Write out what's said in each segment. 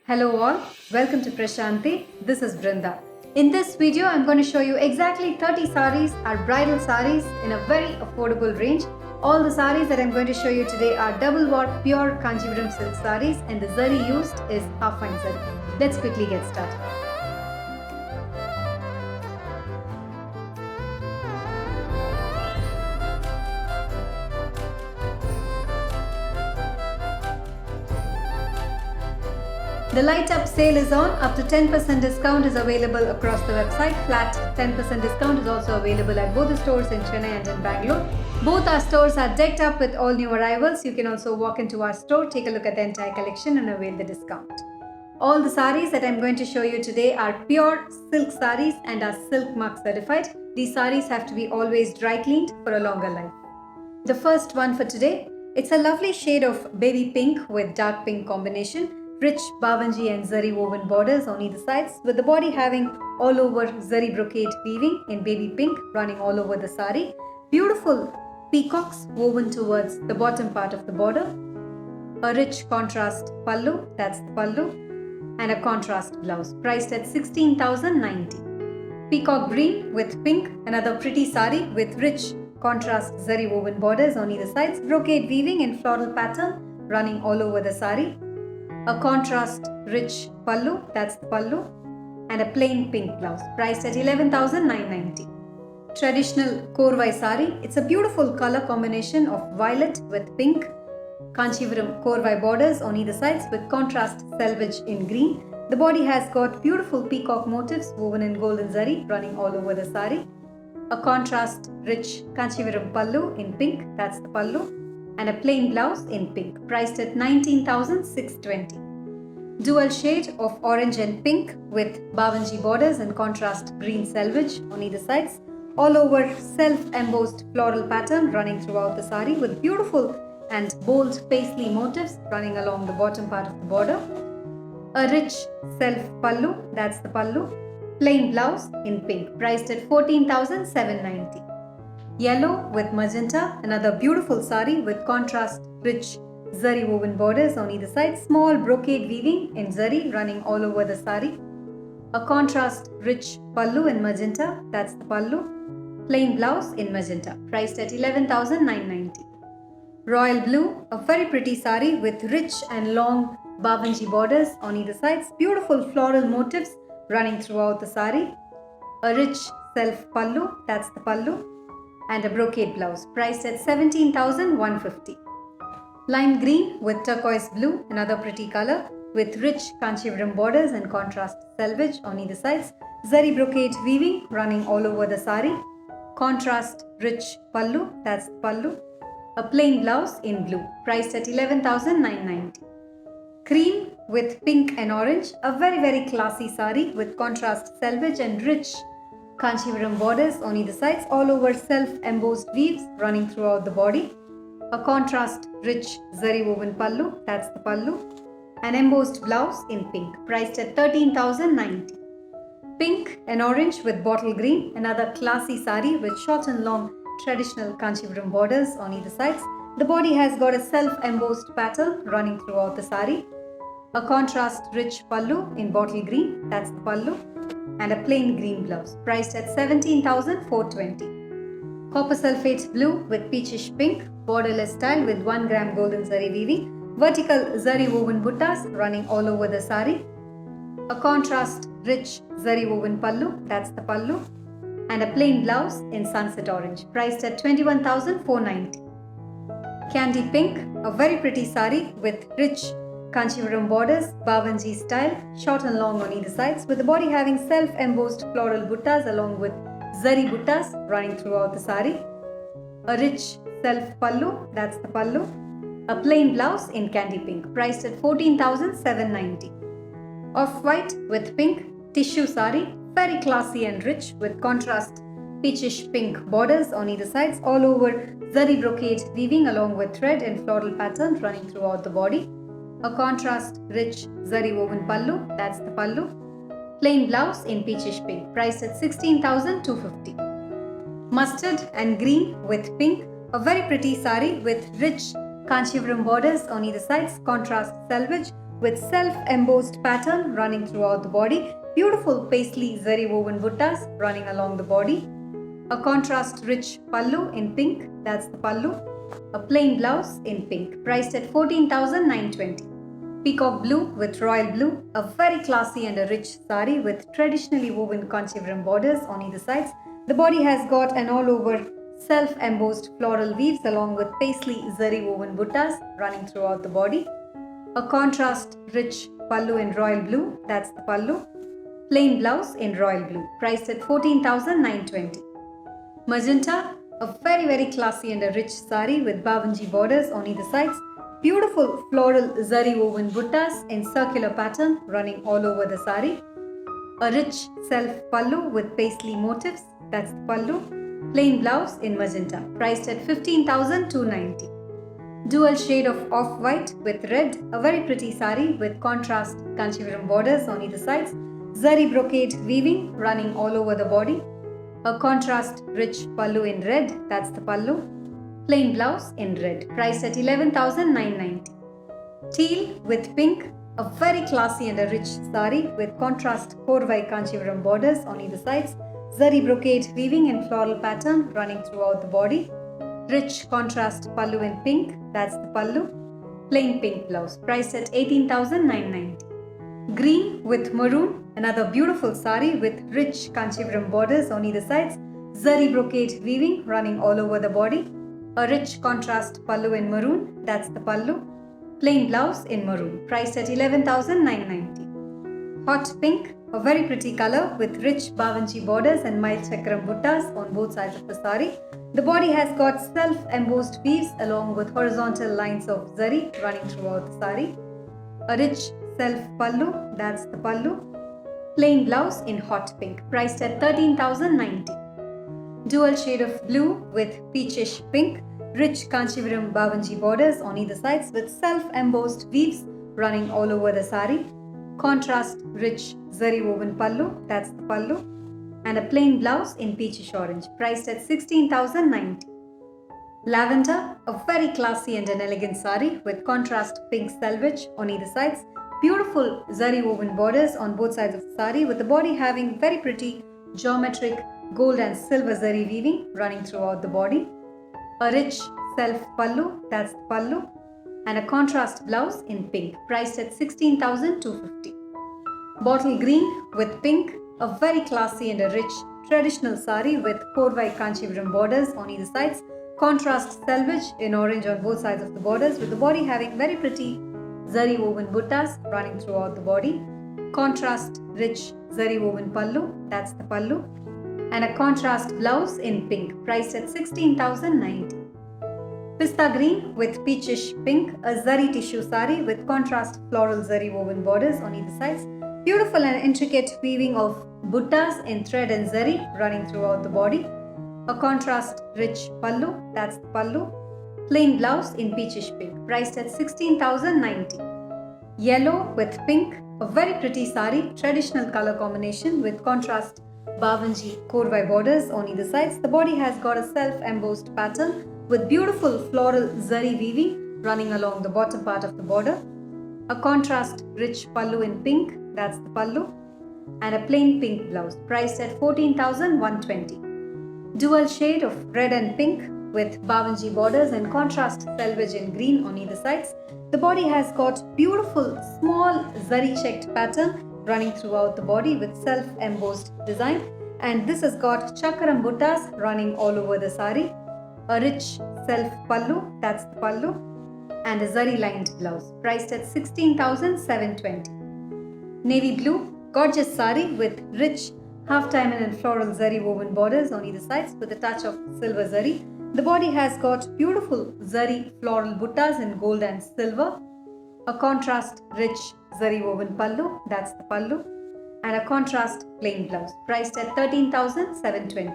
Hello all, welcome to Prashanti. This is Brinda. In this video, I'm going to show you exactly 30 saris, our bridal saris in a very affordable range. All the saris that I'm going to show you today are double watt pure Kanchipuram silk saris and the zari used is half fine zari. Let's quickly get started. The light up sale is on. Up to 10% discount is available across the website. Flat 10% discount is also available at both the stores in Chennai and in Bangalore. Both our stores are decked up with all new arrivals. You can also walk into our store, take a look at the entire collection and avail the discount. All the saris that I'm going to show you today are pure silk saris and are silk mark certified. These saris have to be always dry cleaned for a longer life. The first one for today, it's a lovely shade of baby pink with dark pink combination. Rich bavanji and zari woven borders on either sides, with the body having all over zari brocade weaving in baby pink running all over the sari. Beautiful peacocks woven towards the bottom part of the border. A rich contrast pallu, that's the pallu, and a contrast blouse priced at 16,090. Peacock green with pink, another pretty sari with rich contrast zari woven borders on either sides. Brocade weaving in floral pattern running all over the sari. A contrast rich pallu, that's the pallu, and a plain pink blouse priced at 11,990. Traditional Korvai sari, it's a beautiful color combination of violet with pink, Kanchipuram Korvai borders on either sides with contrast selvage in green. The body has got beautiful peacock motifs woven in golden zari running all over the sari. A contrast rich Kanchipuram pallu in pink, that's the pallu, and a plain blouse in pink priced at 19,620. Dual shade of orange and pink with bavanji borders and contrast green selvage on either sides. All over self-embossed floral pattern running throughout the sari with beautiful and bold paisley motifs running along the bottom part of the border. A rich self pallu, that's the pallu, plain blouse in pink priced at 14,790. Yellow with magenta, another beautiful sari with contrast rich zari woven borders on either side. Small brocade weaving in zari running all over the sari. A contrast rich pallu in magenta, that's the pallu. Plain blouse in magenta, priced at 11,990. Royal blue, a very pretty sari with rich and long bavanji borders on either sides. Beautiful floral motifs running throughout the sari. A rich self pallu, that's the pallu, and a brocade blouse priced at 17,150. Lime green with turquoise blue, another pretty color with rich Kanchipuram borders and contrast selvage on either sides. Zari brocade weaving running all over the sari. Contrast rich pallu, that's the pallu. A plain blouse in blue priced at 11,990. Cream with pink and orange, a very classy sari with contrast selvage and rich Kanchipuram borders on either sides, all over self-embossed weaves running throughout the body. A contrast rich zari woven pallu, that's the pallu, an embossed blouse in pink, priced at 13,090. Pink and orange with bottle green, another classy sari with short and long traditional Kanchipuram borders on either sides. The body has got a self-embossed pattern running throughout the sari. A contrast rich pallu in bottle green, that's the pallu, and a plain green blouse priced at 17,420. Copper sulphate blue with peachish pink, borderless style with 1 gram golden zari weaving, vertical zari woven buttas running all over the sari. A contrast rich zari woven pallu, that's the pallu, and a plain blouse in sunset orange priced at 21,490. Candy pink, a very pretty sari with rich Kanchipuram borders, bavanji style, short and long on either sides, with the body having self-embossed floral buttas along with zari buttas running throughout the sari. A rich self pallu, that's the pallu. A plain blouse in candy pink, priced at 14,790. Off-white with pink, tissue sari, very classy and rich with contrast peachish pink borders on either sides, all over zari brocade weaving along with thread and floral pattern running throughout the body. A contrast rich zari woven pallu, that's the pallu. Plain blouse in peachish pink, priced at 16,250. Mustard and green with pink, a very pretty sari with rich Kanchipuram borders on either sides, contrast selvage with self-embossed pattern running throughout the body. Beautiful paisley zari woven buttas running along the body. A contrast rich pallu in pink, that's the pallu. A plain blouse in pink, priced at 14,920. Peacock blue with royal blue, a very classy and a rich sari with traditionally woven Kanchivaram borders on either sides. The body has got an all-over self-embossed floral weaves along with paisley zari woven buttas running throughout the body. A contrast rich pallu in royal blue, that's the pallu. Plain blouse in royal blue, priced at 14,920. Magenta, a very classy and a rich sari with Bavanji borders on either sides. Beautiful floral zari woven buttas in circular pattern running all over the sari. A rich self pallu with paisley motifs, that's the pallu. Plain blouse in magenta, priced at 15,290. Dual shade of off-white with red, a very pretty sari with contrast Kanchivaram borders on either sides. Zari brocade weaving running all over the body. A contrast rich pallu in red, that's the pallu. Plain blouse in red, priced at 11,990. Teal with pink, a very classy and a rich sari with contrast Korvai Kanchivaram borders on either sides. Zari brocade weaving in floral pattern running throughout the body. Rich contrast pallu in pink, that's the pallu. Plain pink blouse, priced at 18,990. Green with maroon, another beautiful sari with rich Kanchivaram borders on either sides. Zari brocade weaving running all over the body. A rich contrast pallu in maroon, that's the pallu. Plain blouse in maroon, priced at 11,990. Hot pink, a very pretty color with rich Bavanji borders and mild chakram buttas on both sides of the sari. The body has got self-embossed weaves along with horizontal lines of zari running throughout the sari. A rich self pallu, that's the pallu. Plain blouse in hot pink, priced at 13,090. Dual shade of blue with peachish pink, rich Kanchivaram Bavanji borders on either sides with self-embossed weaves running all over the sari. Contrast rich zari woven pallu, that's the pallu. And a plain blouse in peachish orange, priced at 16,090. Lavender, a very classy and an elegant sari with contrast pink selvage on either sides. Beautiful zari woven borders on both sides of the sari with the body having very pretty geometric gold and silver zari weaving running throughout the body. A rich self pallu, that's the pallu. And a contrast blouse in pink, priced at 16,250. Bottle green with pink, a very classy and a rich traditional sari with Korvai Kanchivaram borders on either sides. Contrast selvage in orange on both sides of the borders with the body having very pretty zari woven buttas running throughout the body. Contrast rich zari woven pallu, that's the pallu. And a contrast blouse in pink, priced at 16,090. Pista green with peachish pink, a zari tissue sari with contrast floral zari woven borders on either sides. Beautiful and intricate weaving of buttas in thread and zari running throughout the body. A contrast rich pallu, that's the pallu. Plain blouse in peachish pink, priced at 16,090. Yellow with pink, a very pretty sari, traditional color combination with contrast Bavanji Korvai borders on either sides. The body has got a self-embossed pattern with beautiful floral zari weaving running along the bottom part of the border. A contrast rich pallu in pink, that's the pallu. And a plain pink blouse, priced at 14,120. Dual shade of red and pink with Bavanji borders and contrast selvage in green on either sides. The body has got beautiful small zari checked pattern running throughout the body with self-embossed design, and this has got chakram buttas running all over the sari. A rich self pallu, that's the pallu, and a zari lined blouse, priced at 16,720. Navy blue, gorgeous sari with rich half diamond and floral zari woven borders on either sides with a touch of silver zari. The body has got beautiful zari floral buttas in gold and silver. A contrast rich zari woven pallu, that's the pallu, and a contrast plain blouse, priced at 13,720.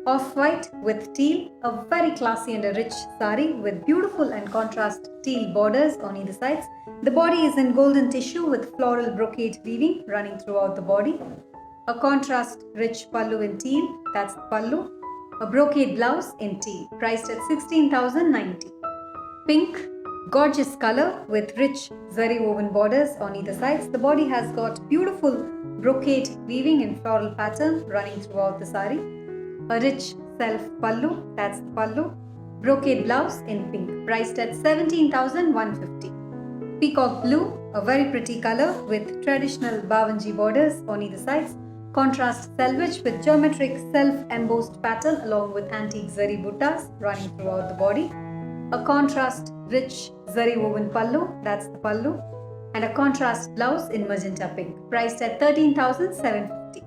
Off-white with teal, a very classy and a rich sari with beautiful and contrast teal borders on either sides. The body is in golden tissue with floral brocade weaving running throughout the body. A contrast rich pallu in teal, that's the pallu. A brocade blouse in teal, priced at 16,090. Pink Gorgeous color with rich zari woven borders on either sides. The body has got beautiful brocade weaving in floral pattern running throughout the sari. A rich self pallu, that's the pallu. Brocade blouse in pink, priced at 17,150. Peacock blue, a very pretty color with traditional Bawanji borders on either sides. Contrast selvage with geometric self-embossed pattern along with antique zari buttas running throughout the body. A contrast rich zari woven pallu, that's the pallu. And a contrast blouse in magenta pink, priced at 13,750.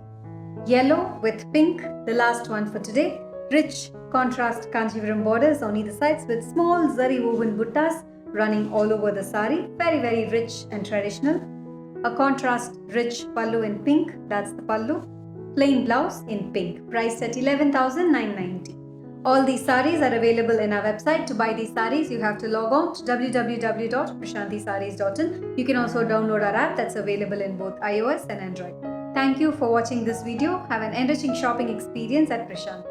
Yellow with pink, the last one for today. Rich contrast Kanchipuram borders on either sides with small zari woven buttas running all over the sari. Very rich and traditional. A contrast rich pallu in pink, that's the pallu. Plain blouse in pink, priced at 11,990. All these saris are available in our website. To buy these saris, you have to log on to www.prashantisarees.in. You can also download our app that's available in both iOS and Android. Thank you for watching this video. Have an enriching shopping experience at Prashanti.